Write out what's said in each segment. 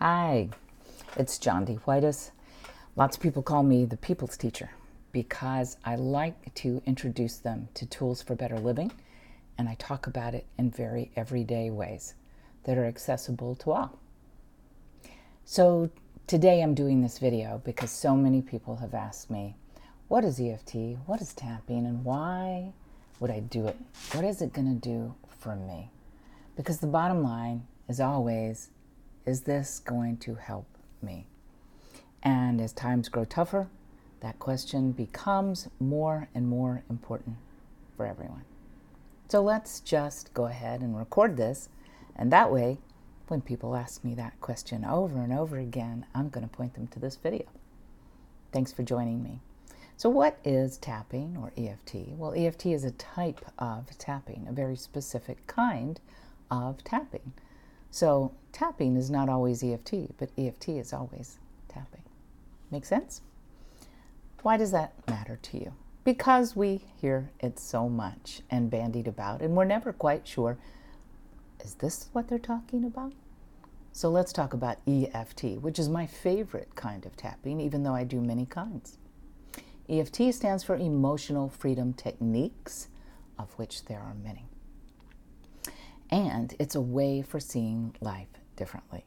Hi, it's Jondi Whitis. Lots of people call me the people's teacher because I like to introduce them to tools for better living, and I talk about it in very everyday ways that are accessible to all. So today I'm doing this video because so many people have asked me, what is EFT, what is tapping, and why would I do it? What is it going to do for me? Because the bottom line is always, is this going to help me? And as times grow tougher, that question becomes more and more important for everyone. So let's just go ahead and record this, and that way, when people ask me that question over and over again, I'm going to point them to this video. Thanks for joining me. So what is tapping, or EFT? Well, EFT is a type of tapping, a very specific kind of tapping. So tapping is not always EFT, but EFT is always tapping. Make sense? Why does that matter to you? Because we hear it so much and bandied about, and we're never quite sure, is this what they're talking about? So let's talk about EFT, which is my favorite kind of tapping, even though I do many kinds. EFT stands for Emotional Freedom Techniques, of which there are many. And it's a way for seeing life differently.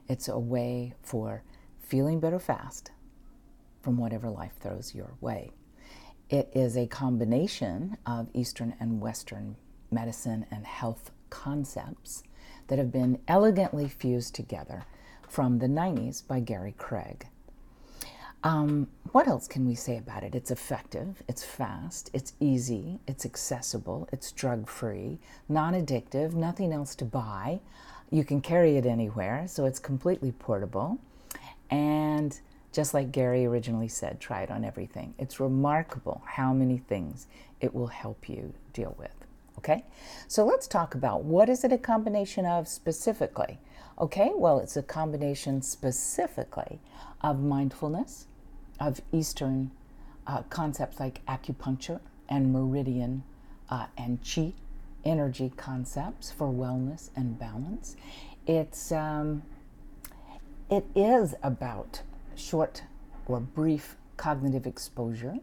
It's a way for feeling better fast from whatever life throws your way. It is a combination of Eastern and Western medicine and health concepts that have been elegantly fused together from the 90s by Gary Craig. What else can we say about it? It's effective, it's fast, it's easy, it's accessible, it's drug-free, non-addictive, nothing else to buy. You can carry it anywhere, so it's completely portable. And just like Gary originally said, try it on everything. It's remarkable how many things it will help you deal with. Okay, so let's talk about what is it a combination of specifically. Okay, well, it's a combination specifically of mindfulness, of Eastern concepts like acupuncture and meridian and chi energy concepts for wellness and balance. It is about short or brief cognitive exposure.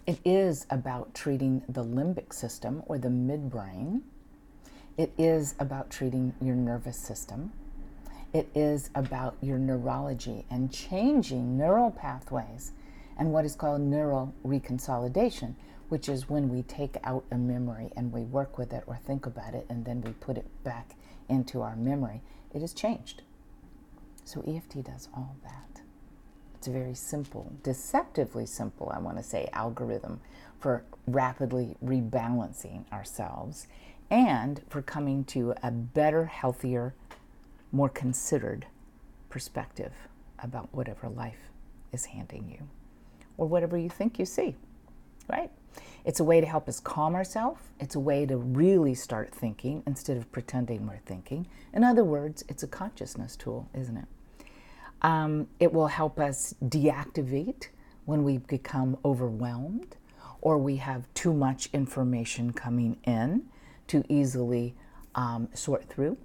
It is about treating the limbic system or the midbrain. It is about treating your nervous system. It is about your neurology and changing neural pathways and what is called neural reconsolidation, which is when we take out a memory and we work with it or think about it and then we put it back into our memory. It is changed. So EFT does all that. It's a very simple, deceptively simple, I want to say, algorithm for rapidly rebalancing ourselves and for coming to a better, healthier, more considered perspective about whatever life is handing you or whatever you think you see, right? It's a way to help us calm ourselves. It's a way to really start thinking instead of pretending we're thinking. In other words, it's a consciousness tool, isn't it? It will help us deactivate when we become overwhelmed or we have too much information coming in to easily sort through.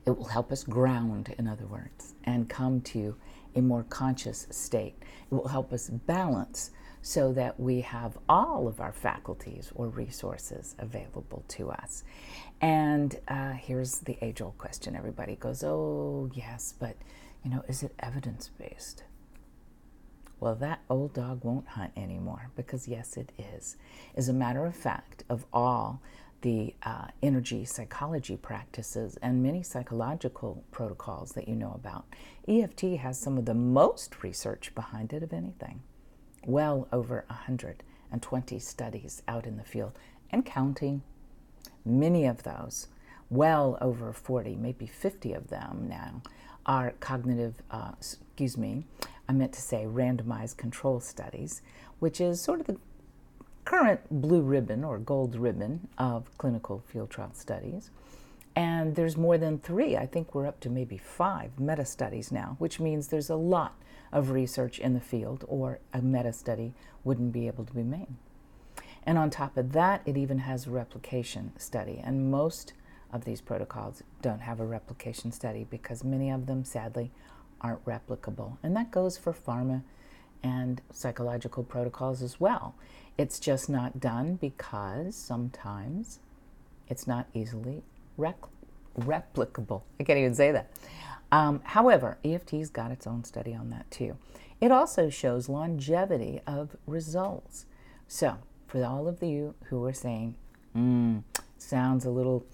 It will help us ground, in other words, and come to a more conscious state. It will help us balance so that we have all of our faculties or resources available to us. And here's the age-old question. Everybody goes, oh, yes, but is it evidence-based? Well, that old dog won't hunt anymore because, yes, it is. As a matter of fact, of all the energy psychology practices and many psychological protocols that you know about, EFT has some of the most research behind it of anything. Well over 120 studies out in the field and counting. Many of those, well over 40, maybe 50 of them now, are cognitive, randomized control studies, which is sort of the current blue ribbon or gold ribbon of clinical field trial studies. And there's more than 3, I think we're up to maybe 5 meta-studies now, which means there's a lot of research in the field or a meta-study wouldn't be able to be made. And on top of that, it even has a replication study. And most of these protocols don't have a replication study because many of them, sadly, aren't replicable. And that goes for pharma and psychological protocols as well. It's just not done because sometimes it's not easily replicable. I can't even say that. However, EFT's got its own study on that too. It also shows longevity of results. So, for all of you who are saying, sounds a little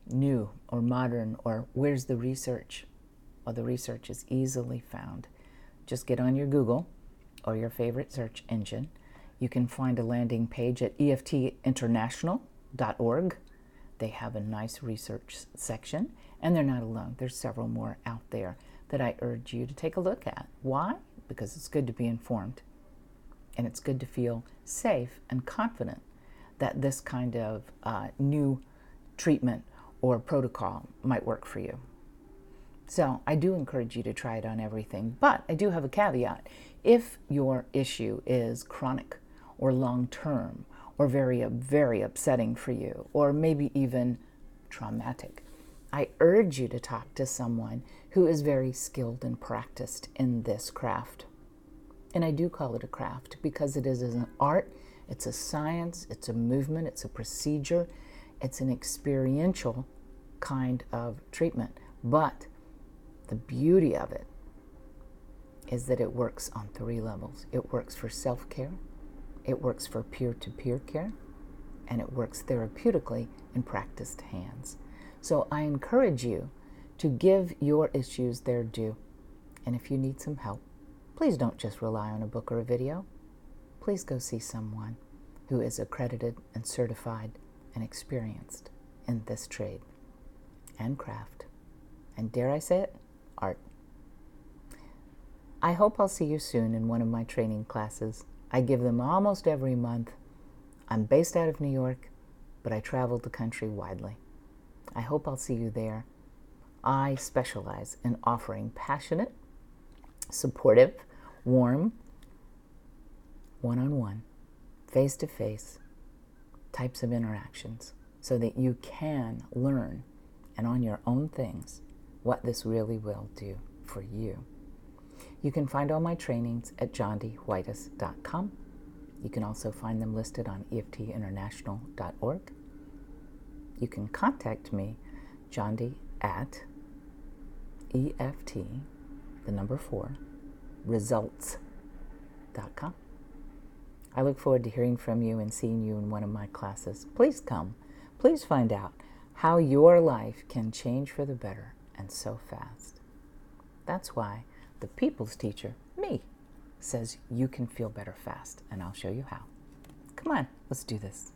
new or modern, or where's the research? Well, the research is easily found. Just get on your Google or your favorite search engine. You can find a landing page at eftinternational.org. They have a nice research section, and they're not alone. There's several more out there that I urge you to take a look at. Why? Because it's good to be informed, and it's good to feel safe and confident that this kind of new treatment or protocol might work for you. So I do encourage you to try it on everything, but I do have a caveat. If your issue is chronic or long-term or very, very upsetting for you, or maybe even traumatic, I urge you to talk to someone who is very skilled and practiced in this craft. And I do call it a craft because it is an art, it's a science, it's a movement, it's a procedure, it's an experiential kind of treatment. But the beauty of it is that it works on 3 levels. It works for self-care, it works for peer-to-peer care, and it works therapeutically in practiced hands. So I encourage you to give your issues their due. And if you need some help, please don't just rely on a book or a video. Please go see someone who is accredited and certified and experienced in this trade and craft. And dare I say it, art. I hope I'll see you soon in one of my training classes. I give them almost every month. I'm based out of New York, but I travel the country widely. I hope I'll see you there. I specialize in offering passionate, supportive, warm, one-on-one, face-to-face types of interactions so that you can learn, and on your own things, what this really will do for you. You can find all my trainings at jondiwhitis.com. You can also find them listed on EFTinternational.org. You can contact me, Jondi, at EFT, 4, results.com. I look forward to hearing from you and seeing you in one of my classes. Please come. Please find out how your life can change for the better and so fast. That's why the people's teacher, me, says you can feel better fast, and I'll show you how. Come on, let's do this.